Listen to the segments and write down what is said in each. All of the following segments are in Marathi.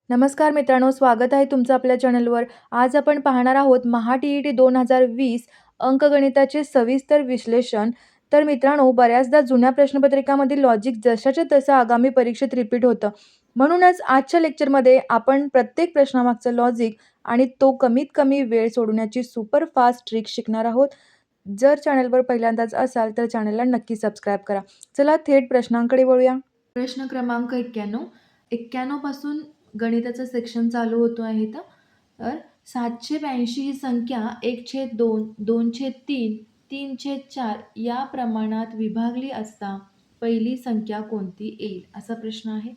नमस्कार मित्रांनो, स्वागत आहे तुमचं आपल्या चॅनलवर. आज आपण पाहणार आहोत महा-टी-ई-टी 2020 अंकगणिताचे सविस्तर विश्लेषण. तर मित्रांनो, बऱ्याचदा जुन्या प्रश्नपत्रिकामधील लॉजिक जशाच्या तसं आगामी परीक्षेत रिपीट होतं. म्हणूनच आजच्या लेक्चरमध्ये आपण प्रत्येक प्रश्नामागचं लॉजिक आणि तो कमीत कमी वेळ सोडवण्याची सुपर फास्ट ट्रिक शिकणार आहोत. जर चॅनलवर पहिल्यांदाच असाल तर चॅनलला नक्की सबस्क्राईब करा. चला थेट प्रश्नांकडे वळूया. प्रश्न क्रमांक 91 पासून गणिताचं सेक्शन चालू होतो आहे तर 782 ही संख्या 1/2, 2/3, 3/4 या प्रमाणात विभागली असता पहिली संख्या कोणती येईल असा प्रश्न आहे.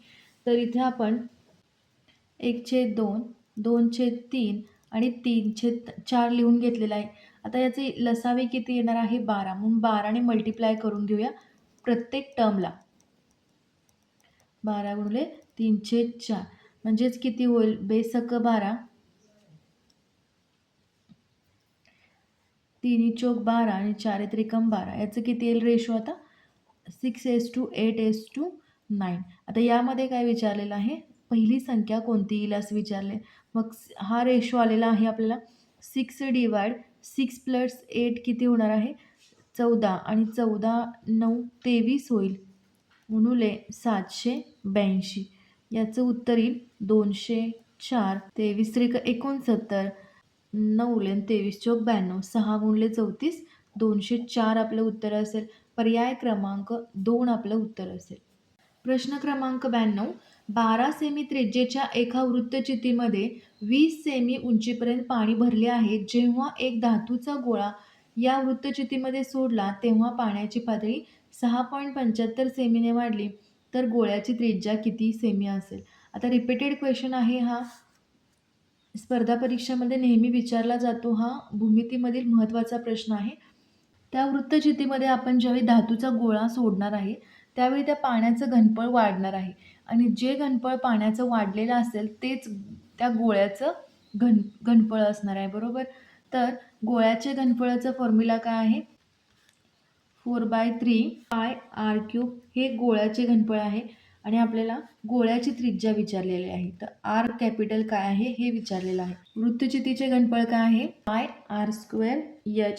तर इथे आपण 1/2, 2/3 आणि 3/4 लिहून घेतलेला आहे. आता याचे लसावी किती येणार आहे 12, म्हणून 12ने मल्टिप्लाय करून घेऊया प्रत्येक टर्मला. 12 गुणिले 3/4 म्हणजेच किती होईल, बेसक 12, 3 12 आणि 4 त्रिकम 12. याचं किती येईल रेशो आता 6:8:9. आता यामध्ये काय विचारलेलं आहे, पहिली संख्या कोणती येईल असं विचारले. मग हा रेशो आलेला आहे आपल्याला 6 डिवाइड 6 + 8 किती होणार आहे 14 आणि 14 9 23 होईल गुणिले 782. याचं उत्तर येईल 204. 23 त्रिक 69, 9 आणि 23 चोक 92, 6 गुणिले 34, 204 आपलं उत्तर असेल. पर्याय क्रमांक 2 आपलं उत्तर असेल. प्रश्न क्रमांक 92, 12 सेमी त्रिज्येच्या एका वृत्तचितीमध्ये 20 सेमी उंचीपर्यंत पाणी भरले आहे. जेव्हा एक धातूचा गोळा या वृत्तचितीमध्ये सोडला तेव्हा पाण्याची पातळी 6.75 सेमीने वाढली, तर गोळ्याची त्रिज्या किती सेमी असेल. आता रिपीटेड क्वेश्चन आहे हा. स्पर्धा परीक्षामध्ये नेहमी विचारला जातो. हा भूमितीमधील महत्त्वाचा प्रश्न आहे. त्या वृत्तचितीमध्ये आपण ज्यावेळी धातूचा गोळा सोडणार आहे त्यावेळी त्या पाण्याचं घनफळ वाढणार आहे आणि जे घनफळ पाण्याचं वाढलेलं असेल तेच त्या गोळ्याचं घनफळ असणार आहे, बरोबर. तर गोळ्याच्या घनफळाचा फॉर्म्युला काय आहे 4/3 πr³ हे गोळ्याचे घनफळ आहे आणि आपल्याला गोळ्याची त्रिज्या विचारलेली आहे. तर आर कॅपिटल काय आहे हे विचारलेलं आहे. वृत्तचितीचे घनफळ काय आहे πr²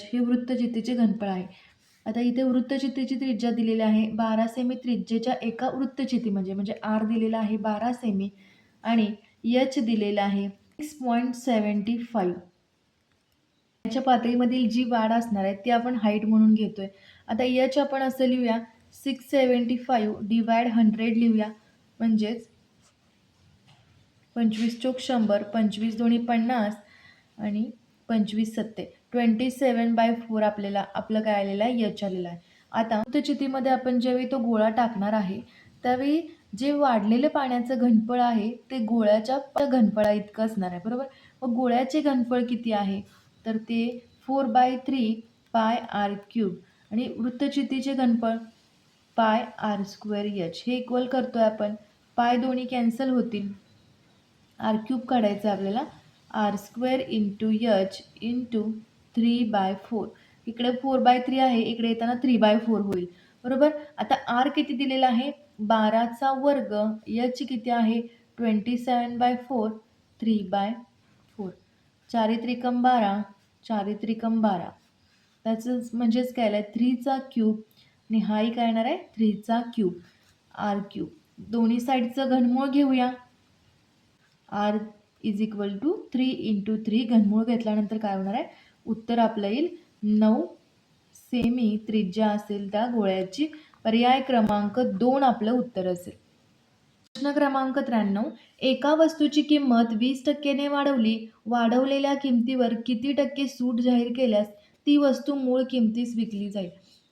हे वृत्तचितीचे घनफळ आहे. आता इथे वृत्तचितीची त्रिज्या दिलेली आहे 12 सेमी. त्रिज्येच्या एका वृत्तचिती म्हणजे आर दिलेला आहे 12 सेमी आणि एच दिलेला आहे 6.75. याच्या पातळीमधील जी वाढ असणार आहे ती आपण हाईट म्हणून घेतोय. आता एच आपण असं लिहूया 675 डिवाइड 100 लिहूया, म्हणजेच 25 चोक 100, 25 दोन्ही 50 आणि 25 सत्ते 27/4 आपलं काय आलेलं आहे एच आलेलं आहे. आता वृत्तचितीमध्ये आपण ज्यावेळी तो गोळा टाकणार आहे त्यावेळी जे वाढलेलं पाण्याचं घनफळ आहे ते गोळ्याच्या घनफळा इतकं असणार आहे, बरोबर. मग गोळ्याचे घनफळ किती आहे तर ते 4/3 πr³ आणि वृत्तचितीचे घनफळ πr²h. हे इक्वल करतोय आपण. पाय दोन्ही कॅन्सल होतील, r³ काढायचं आपल्याला, r² × h × 3/4. इकडे 4/3 आहे, इकडे येताना 3/4 होईल, बरोबर. आता r किती दिलेला आहे 12चा वर्ग, h किती आहे 27/4, 3/4. 4 त्रिकम 12, 4 त्रिकम 12. त्याचं म्हणजेच काय आलं 3³ आणि हाही काय येणार आहे 3³ r³. दोन्ही साईडचं घनमूळ घेऊया. r = 3 × 3 घनमूळ घेतल्यानंतर काय होणार आहे उत्तर आपलं येईल 9 सेमी त्रिज्या असेल त्या गोळ्याची. पर्याय क्रमांक 2 आपलं उत्तर असेल. प्रश्न क्रमांक 93, एका वस्तूची किंमत 20% वाढवली. वाढवलेल्या किमतीवर किती टक्के सूट जाहीर केल्यास ती वस्तू मूळ किमतीस विकली जाईल.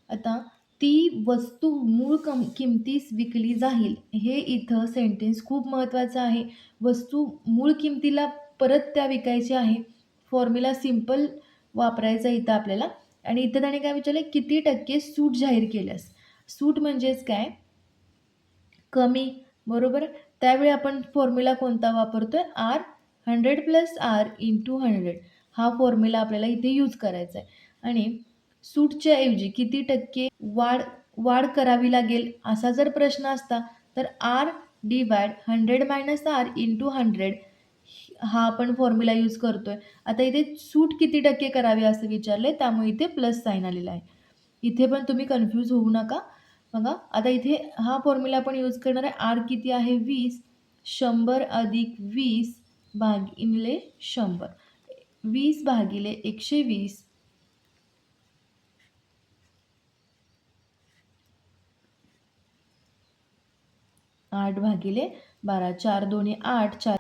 आता ती वस्तू मूळ किमतीस विकली जाईल हे इथं सेंटेन्स खूप महत्त्वाचं आहे. वस्तू मूळ किमतीला परत त्या विकायची आहे. फॉर्म्युला सिंपल वापरायचा इथं आपल्याला. आणि इथं त्याने काय विचारले किती टक्के सूट जाहीर केल्यास. सूट म्हणजेच काय कमी, बरोबर. त्यावेळी आपण फॉर्म्युला कोणता वापरतोय 100 + r × 100 हा फॉर्म्युला आपल्याला इथे यूज करायचा आहे. आणि सूटच्या ऐवजी किती टक्के वाढ करावी लागेल असा जर प्रश्न असता तर r डिवाइड 100 - r इंटू 100 हा आपण फॉर्म्युला यूज करतोय. आता इथे सूट किती टक्के करावी असं विचारले, त्यामुळे इथे प्लस साइन आलेला आहे. इथे पण तुम्ही कन्फ्यूज होऊ नका. बघा आता इथे हा फॉर्म्युला आपण यूज करणार आहे. आर किती आहे 20, 100 अधिक 20 भागिले 100, 20 भागिले 120 8 भागिले 12, 4 दोन्ही 8,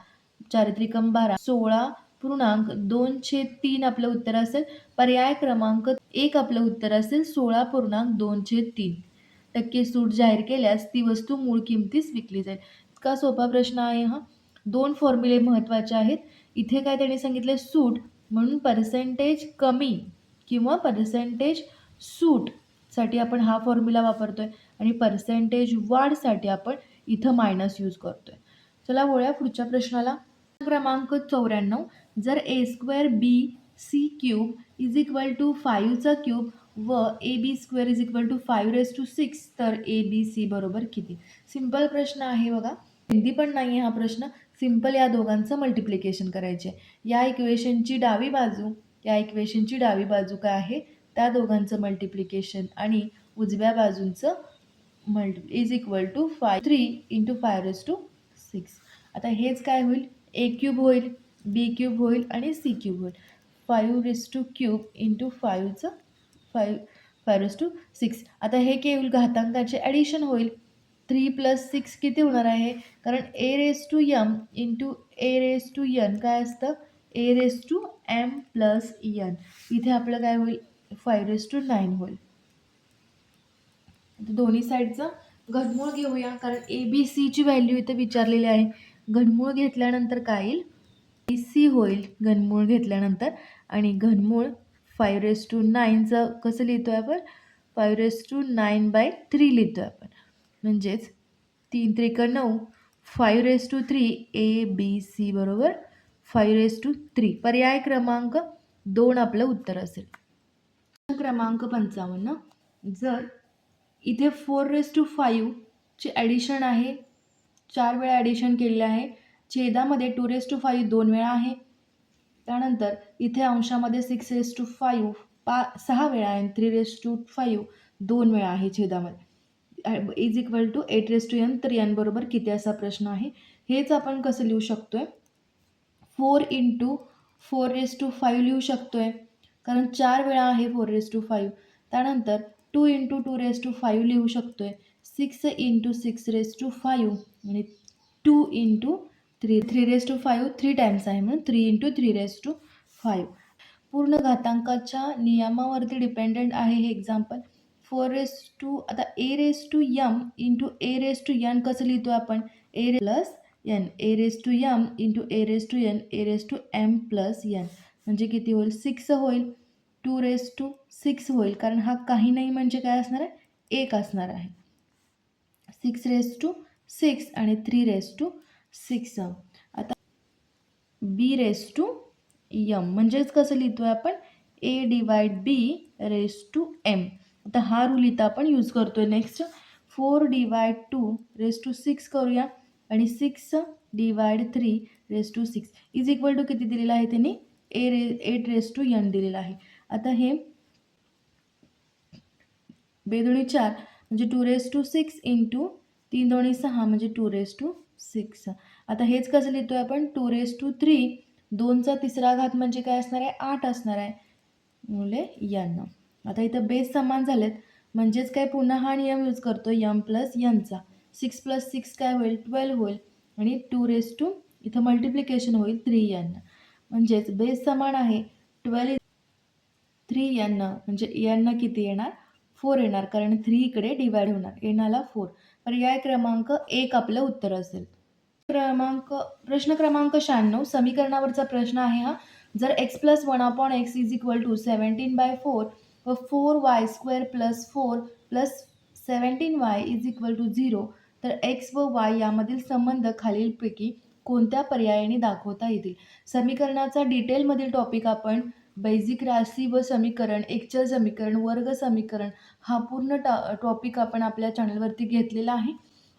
4 त्रिकम 12, 16.2/3 आपलं उत्तर असेल. पर्याय क्रमांक 1 आपलं उत्तर असेल 16.2/3 टक्के सूट जाहीर केल्यास ती वस्तू मूळ किमतीस विकली जाईल. इतका सोपा प्रश्न आहे हा. 2 फॉर्म्युले महत्त्वाचे आहेत. इथे काय त्यांनी सांगितले सूट, म्हणून पर्सेंटेज कमी किंवा पर्सेंटेज सूट साठी आपण हा फॉर्म्युला वापरतोय आणि पर्सेंटेज वाढसाठी आपण इथं मायनस यूज करतोय. चला वळूया पुढच्या प्रश्नाला. क्रमांक 94, जर a²bc³ इज इक्वल टू 5चा क्यूब व ab² इज इक्वल टू 5⁶ तर abc बरोबर किती? सिंपल प्रश्न आहे बघा. हिंदी पण नाही आहे हा प्रश्न. सिंपल या दोघांचं मल्टिप्लिकेशन करायचे. या इक्वेशनची डावी बाजू काय आहे, त्या दोघांचं मल्टिप्लिकेशन आणि उजव्या बाजूंचं इज इक्वल टू 3 इंटू 5⁶. आता हेच काय होईल, a³ होईल, b³ होईल आणि c³ होईल. 5⁵ इंटू 5⁶. आता हे काय होईल, घातांकाचे ॲडिशन होईल. 3 + 6 किती होणार आहे, कारण a⁻m इंटू a⁻n काय असतं, a⁻m+n. इथे आपलं काय होईल, 5⁹ होईल. दोन्ही साईडचं घनमूळ घेऊया, कारण ABCची व्हॅल्यू इथे विचारलेली आहे. घनमूळ घेतल्यानंतर काय येईल, BC होईल घनमूळ घेतल्यानंतर. आणि घनमूळ 5⁹ कसं लिहितोय आपण, 5⁹/3 लिहितोय आपण. म्हणजेच 3 त्रिक 9, 5⁵ ABC बरोबर 5⁵. पर्याय क्रमांक 2 आपलं उत्तर असेल. क्रमांक 55, जर इथे 4⁵ ची ॲडिशन आहे, 4 वेळा ॲडिशन केलेलं आहे. छेदामध्ये 2⁵ 2 वेळा आहे. त्यानंतर इथे अंशामध्ये 6⁵ 6 वेळा आहे. 3⁵ 2 वेळा आहे छेदामध्ये. इज इक्वल टू 8⁻n तर n बरोबर किती असा प्रश्न आहे. हेच आपण कसं लिहू शकतोय, 4 इंटू 4⁵ लिहू शकतोय, कारण 4 वेळा आहे 4⁵. त्यानंतर 2 इंटू 2⁵ लिहू शकतोय, 6 इंटू 6⁵ आणि 2 इंटू 3⁵ 3 टाइम्स आहे, म्हणून 3 इंटू 3⁵. पूर्ण घातांकाच्या नियमावरती डिपेंडेंट आहे हे एक्झाम्पल. आता a⁻m इंटू a⁻n कसं लिहितो आपण, a+n, a⁻m into a⁻n, a⁻m+n म्हणजे किती होईल, 6 होईल. 2⁶ होईल, कारण हा काही नाही म्हणजे काय असणार आहे, 1 असणार आहे. 6⁶ आणि 3⁶. आता b⁻m म्हणजेच कसं लिहितोय आपण, a/b⁻m. आता हा रूल इथं आपण यूज करतोय. नेक्स्ट 4/2⁶ करूया आणि 6/3⁶ इज इक्वल टू किती दिलेलं आहे त्यांनी, 8⁻n दिलेलं आहे. आता हे बेदोणी 4 म्हणजे 2⁶ इंटू 3 दोन्ही 6 म्हणजे 2⁶. आता हेच कसं लिहितोय आपण, 2⁵, 2चा तिसरा घात म्हणजे काय असणार आहे, 8 असणार आहे, मुले n. आता इथं बेस समान झालेत, म्हणजेच काय पुन्हा हा नियम यूज करतो m+nचा. 6 + 6 काय होईल, 12 होईल आणि 2 इथं मल्टिप्लिकेशन होईल 3n. म्हणजेच बेस समान आहे, 12 3n म्हणजे n किती येणार, 4 येणार, कारण 3 इकडे डिवाइड होणार, n 4. पर्याय क्रमांक 1 आपलं उत्तर असेल. प्रश्न क्रमांक 96, समीकरणावरचा प्रश्न आहे हा. जर x + 1/x is equal to 17/4 व 4y² + 4 + 17y is equal to 0 तर x व y यामधील संबंध खालीलपैकी कोणत्या पर्यायाने दाखवता येतील. समीकरणाचा डिटेलमधील टॉपिक आपण बेसिक राशी व समीकरण, एकचल समीकरण, वर्ग समीकरण हा पूर्ण टॉपिक आपण आपल्या चॅनलवरती घेतलेला आहे.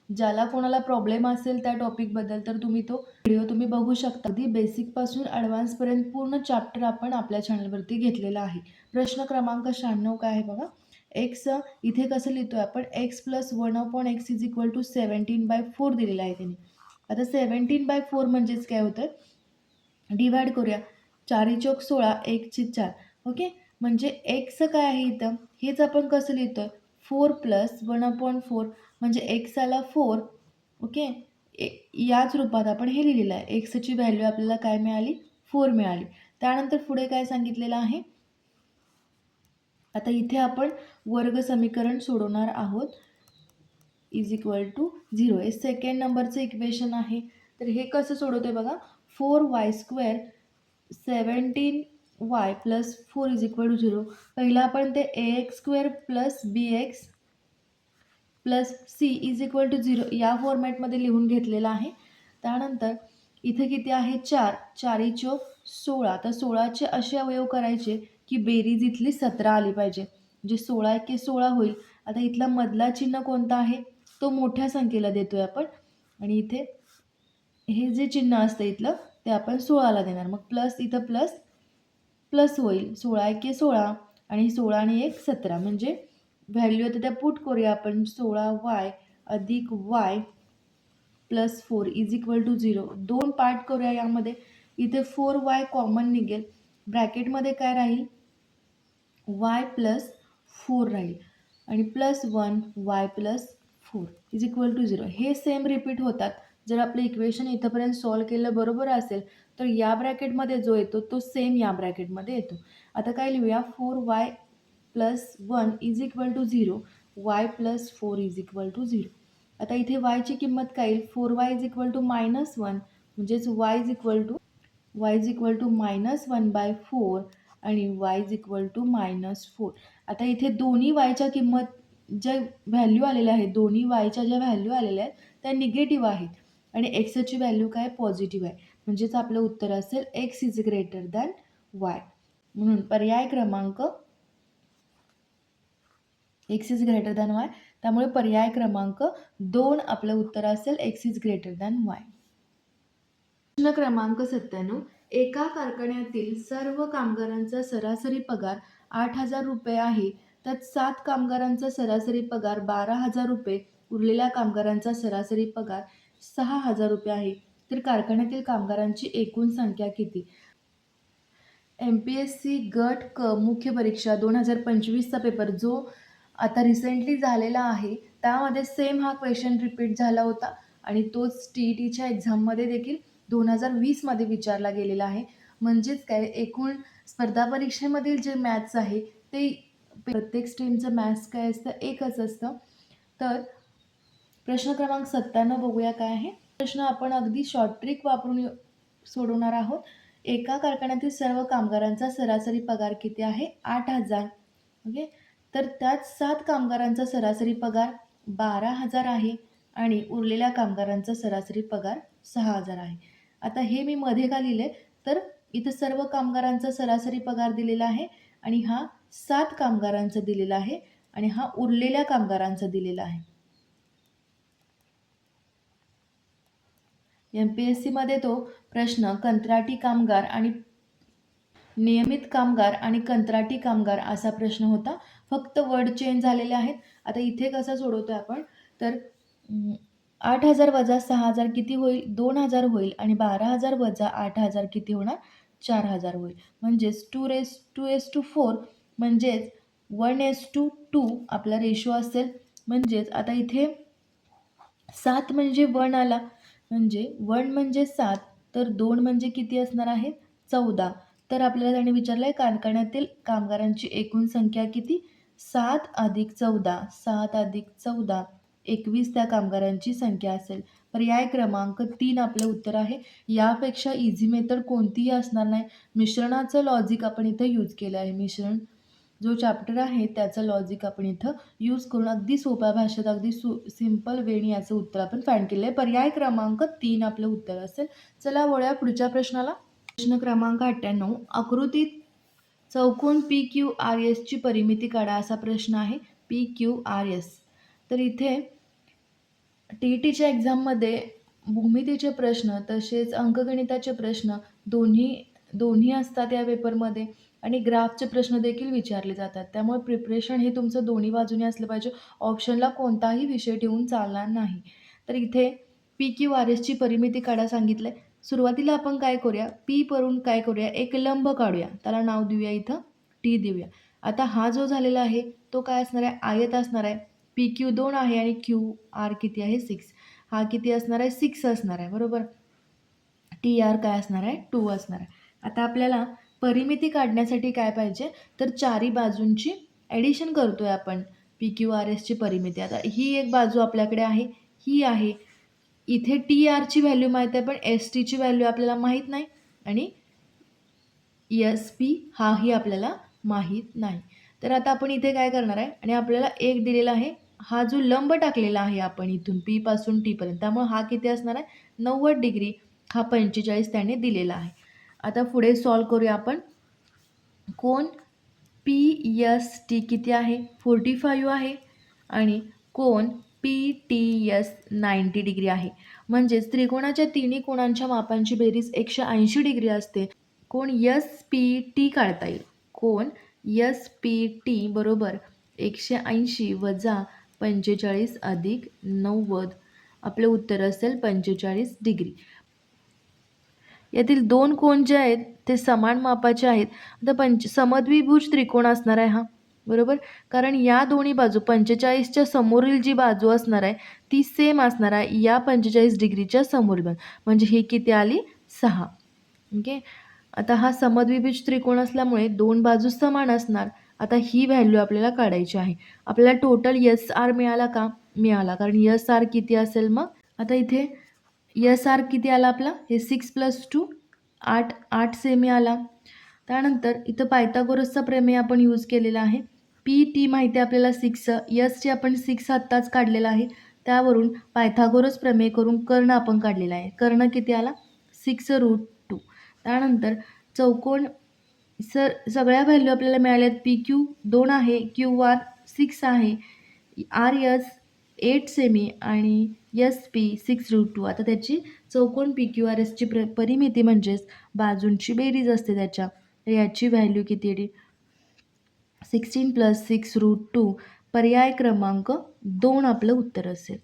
ज्याला कोणाला प्रॉब्लेम असेल त्या टॉपिकबद्दल तर तुम्ही तो व्हिडिओ तुम्ही बघू शकता. अगदी बेसिकपासून ॲडव्हान्सपर्यंत पूर्ण चॅप्टर आपण आपल्या चॅनलवरती घेतलेला आहे. प्रश्न क्रमांक 96 काय आहे बघा. एक्स इथे कसं लिहितोय आपण, x plus 1/x is equal to 17/4 दिलेला आहे त्याने. आता 17/4 म्हणजेच काय होतं, डिवाइड करूया. 4 चौक 16, 1 4. ओके, म्हणजे एक्स काय आहे इथं, हेच आपण कसं लिहितोय, 4 प्लस 1/4 म्हणजे एक्स आला 4. ओके, याच रूपात आपण हे लिहिलेलं आहे. एक्सची व्हॅल्यू आपल्याला काय मिळाली, 4 मिळाली. त्यानंतर पुढे काय सांगितलेलं आहे, आता इथे आपण वर्ग समीकरण सोडवणार आहोत. इज इक्वल टू 0 हे सेकंड नंबरचं इक्वेशन आहे. तर हे कसं सोडवते बघा, 4y² 17y plus 4 is equal to 0. पहिला आपण ते ax² plus bx plus C is equal to 0 या फॉर्मॅटमध्ये लिहून घेतलेला आहे. त्यानंतर इथे किती आहे, 4, 4 चौक 16. तर 16चे असे अवयव करायचे की बेरीज इथली 17 आली पाहिजे, म्हणजे 16 एके 16 होईल. आता इथला मधला चिन्ह कोणता आहे, तो मोठ्या संख्येला देतोय आपण, आणि इथे हे जे चिन्ह असतं इथलं ते आपण 16ला देणार. मग प्लस इथं प्लस प्लस होईल, 16 एके 16 आणि 16 आणि 1 17. म्हणजे व्हॅल्यू आता त्या पुट करूया आपण, 16y अधिक y plus 4 is equal to 0. 2 part करूया यामध्ये. इथे 4y कॉमन निघेल, ब्रॅकेटमध्ये काय राहील, y प्लस 4 राहील आणि plus 1 y plus 4 is equal to 0. हे सेम रिपीट होतात. जर आपलं इक्वेशन इथंपर्यंत सॉल्व केलं बरोबर असेल तर या ब्रॅकेटमध्ये जो येतो तो सेम या ब्रॅकेटमध्ये येतो. आता काय लिहूया, 4y plus 1 is equal to 0, y plus 4 is equal to 0. आता इथे y ची किंमत काय येईल, 4y इज इक्वल टू -1 म्हणजेच y इज इक्वल टू -1/4 आणि y इज इक्वल टू -4. आता इथे दोन्ही yच्या किंमत ज्या व्हॅल्यू आलेल्या आहेत, दोन्ही yच्या ज्या व्हॅल्यू आलेल्या आहेत त्या निगेटिव्ह आहेत आणि एक्सची व्हॅल्यू काय पॉझिटिव्ह आहे. म्हणजेच आपलं उत्तर असेल x is greater than Y. म्हणून पर्याय क्रमांक x is greater than Y, त्यामुळे पर्याय क्रमांक 2 आपलं उत्तर असेल x is greater than Y. प्रश्न क्रमांक 97, एका कारखान्यातील सर्व कामगारांचा सरासरी पगार 8,000 रुपये आहे. त्यात 7 कामगारांचा सरासरी पगार 12,000 रुपये, उरलेल्या कामगारांचा सरासरी पगार 6,000 रुपये आहे. तर कारखान्यातील कामगारांची एकूण संख्या किती. MPSC गट क मुख्य परीक्षा 2025चा पेपर जो आता रिसेंटली झालेला आहे त्यामध्ये सेम हा क्वेश्चन रिपीट झाला होता आणि तोच TETच्या एक्झाममध्ये देखील 2020मध्ये विचारला गेलेला आहे. म्हणजेच काय, एकूण स्पर्धा परीक्षेमधील जे मॅथ्स आहे ते प्रत्येक स्ट्रीमचं मॅथ्स काय असतं, एकच असतं. तर प्रश्न क्रमांक 97 बघूया काय आहे. प्रश्न आपण अगदी शॉर्ट ट्रिक वापरून सोडवणार आहोत. एका कारखान्यातील सर्व कामगारांचा सरासरी पगार किती आहे, 8,000. ओके, तर त्यात 7 कामगारांचा सरासरी पगार 12,000 आहे आणि उरलेल्या कामगारांचा सरासरी पगार 6,000 आहे. आता हे मी मध्ये का लिहिले, तर इथं सर्व कामगारांचा सरासरी पगार दिलेला आहे आणि हा 7 कामगारांचा दिलेला आहे आणि हा उरलेल्या कामगारांचा दिलेला आहे. MPSCमध्ये तो प्रश्न कंत्राटी कामगार आणि नियमित कामगार आणि कंत्राटी कामगार असा प्रश्न होता. फक्त वर्ड चेंज झालेले आहेत. आता इथे कसं सोडवतोय आपण, तर 8,000 वजा 6,000 किती होईल, 2,000 होईल आणि 12,000 वजा 8,000 किती होणार, 4,000 होईल. म्हणजेच 2:4 म्हणजेच 1:2 आपला रेशो असेल. म्हणजेच आता इथे 7 म्हणजे 1 आला, म्हणजे 1 म्हणजे 7, तर 2 म्हणजे किती असणार आहे, 14. तर आपल्याला त्याने विचारलं आहे कारखान्यातील कामगारांची एकूण संख्या किती, 7 अधिक 14, 7 अधिक 14 21 त्या कामगारांची संख्या असेल. पर्याय क्रमांक 3 आपलं उत्तर आहे. यापेक्षा इझी मेथड कोणतीही असणार नाही. मिश्रणाचं लॉजिक आपण इथं यूज केलं आहे. मिश्रण जो चॅप्टर आहे त्याचं लॉजिक आपण इथं यूज करून अगदी सोप्या भाषेत अगदी सिम्पल वेनी याचं उत्तर आपण फाइंड केलं आहे. पर्याय क्रमांक 3 आपलं उत्तर असेल. चला वळूया पुढच्या प्रश्नाला. प्रश्न क्रमांक 98, आकृतीत चौकोन PQRS ची परिमिती काढा असा प्रश्न आहे. PQRS, तर इथे टी-ई-टीच्या एक्झाममध्ये भूमितीचे प्रश्न तसेच अंकगणिताचे प्रश्न दोन्ही असतात या पेपरमध्ये आणि ग्राफचे प्रश्न देखील विचारले जातात. त्यामुळे प्रिपरेशन हे तुमचं दोन्ही बाजूने असलं पाहिजे. ऑप्शनला कोणताही विषय ठेवून चालणार नाही. तर इथे पी-क्यू-आर-एसची परिमिती काढा सांगितलं आहे. सुरुवातीला आपण काय करूया, पी वरून काय करूया, एक लंब काढूया. त्याला नाव देऊया इथं टी देऊया. आता हा जो झालेला आहे तो काय असणार आहे, आयत असणार आहे. पी-क्यू 2 आहे आणि क्यू-आर किती आहे 6. हा किती असणार आहे 6 असणार आहे बरोबर. टी-आर काय असणार आहे 2 असणार आहे. आता आपल्याला परिमिती काढण्यासाठी काय पाहिजे तर चारी बाजूंची ॲडिशन करतोय आपण. पी-क्यू-आर-एसची परिमिती. आता ही एक बाजू आपल्याकडे आहे, ही आहे. इथे टी-आरची व्हॅल्यू माहीत आहे पण एस-टीची व्हॅल्यू आपल्याला माहीत नाही आणि एस-पी हाही आपल्याला माहीत नाही. तर आता आपण इथे काय करणार आहे आणि आपल्याला एक दिलेला आहे. हा जो लंब टाकलेला आहे आपण इथून पी पासून टीपर्यंत, त्यामुळे हा किती असणार आहे 90 डिग्री. हा 45 त्याने दिलेला आहे. आता पुढे सॉल्व करूया आपण. कोन पी-एस-टी किती आहे 45 आहे आणि कोन पी-टी-एस 90 डिग्री आहे. म्हणजेच त्रिकोणाच्या तिन्ही कोणांच्या मापांची बेरीज 180 डिग्री असते. कोन एस-पी-टी काढता येईल. कोन एस-पी-टी बरोबर 180 वजा 45 अधिक 90. आपले उत्तर असेल 45 डिग्री. यातील दोन कोन जे आहेत ते समान मापाचे आहेत. आता समद्विभुज त्रिकोण असणार आहे हा बरोबर, कारण या दोन्ही बाजू 45च्या समोरील जी बाजू असणार आहे ती सेम असणार आहे या 45 डिग्रीच्या समोरील बाजू. म्हणजे ही किती आली 6. ओके. आता हा समद्विभुज त्रिकोण असल्यामुळे दोन बाजू समान असणार. आता ही व्हॅल्यू आपल्याला काढायची आहे. आपल्याला टोटल एस आर मिळाला का, मिळाला, कारण एस आर किती असेल मग. आता इथे एस आर किती आला आपला, हे 6 + 2 8 सेमी आला. त्यानंतर इथं पायथागोरसचा प्रमेय आपण यूज केलेला आहे. पी टी माहिती आहे आपल्याला 6, एसची आपण 6 आत्ताच काढलेला आहे. त्यावरून पायथागोरस प्रमेय करून कर्ण आपण काढलेला आहे. कर्ण किती आला 6√2. त्यानंतर चौकोन सगळ्या व्हॅल्यू आपल्याला मिळाल्यात. पी क्यू 2 आहे, क्यू आर 6 आहे, आर एस 8 सेमी आणि एस पी 6√2. आता त्याची चौकोन पी क्यू आर एसची परिमिती म्हणजेच बाजूंची बेरीज असते त्याच्या. याची व्हॅल्यू किती आहे 16 + 6√2. पर्याय क्रमांक 2 आपलं उत्तर असेल.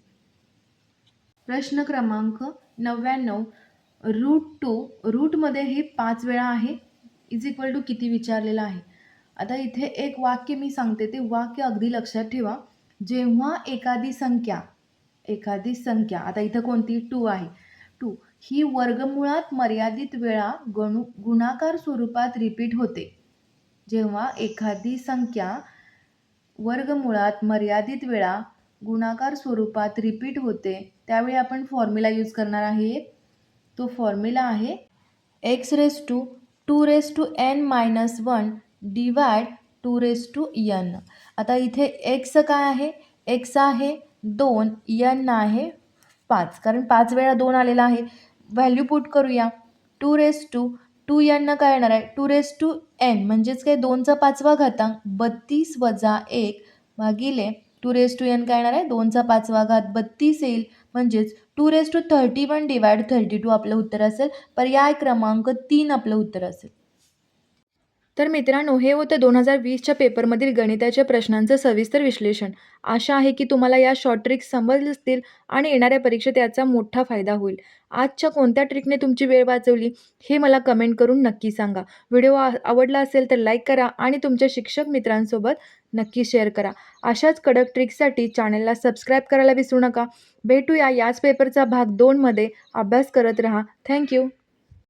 प्रश्न क्रमांक 99. √2 रूटमध्ये हे 5 वेळा आहे = किती विचारलेलं आहे. आता इथे एक वाक्य मी सांगते, ते वाक्य अगदी लक्षात ठेवा. जेव्हा एखादी संख्या आता इथं कोणती 2 आहे, 2 ही वर्गमुळात मर्यादित वेळा गुणाकार स्वरूपात रिपीट होते. जेव्हा एखादी संख्या वर्गमुळात मर्यादित वेळा गुणाकार स्वरूपात रिपीट होते त्यावेळी आपण फॉर्म्युला यूज करणार आहे. तो फॉर्म्युला आहे x2n-1 डिवाइड 2n. आता इथे x काय आहे, x आहे 2, n आहे 5, कारण 5 वेळा 2 आलेला आहे. व्हॅल्यू पुट करूया. 2n काय येणार आहे 2n म्हणजेच काय 2चा 5वा घातांक 32 - 1 भागिले 2n काय येणार आहे 2चा 5वा घात 32 येईल. म्हणजेच 231 डिवाइड 32 आपलं उत्तर असेल. पर्याय क्रमांक 3 आपलं उत्तर असेल. तर मित्रांनो, हे होतं 2020च्या पेपरमधील गणिताच्या प्रश्नांचं सविस्तर विश्लेषण. आशा आहे की तुम्हाला या शॉर्ट ट्रिक्स समजल्या असतील आणि येणाऱ्या परीक्षेत याचा मोठा फायदा होईल. आजच्या कोणत्या ट्रिकने तुमची वेळ वाचवली हे मला कमेंट करून नक्की सांगा. व्हिडिओ आवडला असेल तर लाईक करा आणि तुमच्या शिक्षक मित्रांसोबत नक्की शेअर करा. अशाच कडक ट्रिक्ससाठी चॅनलला सबस्क्राईब करायला विसरू नका. भेटूया याच पेपरचा भाग 2 मध्ये. अभ्यास करत राहा. थँक्यू.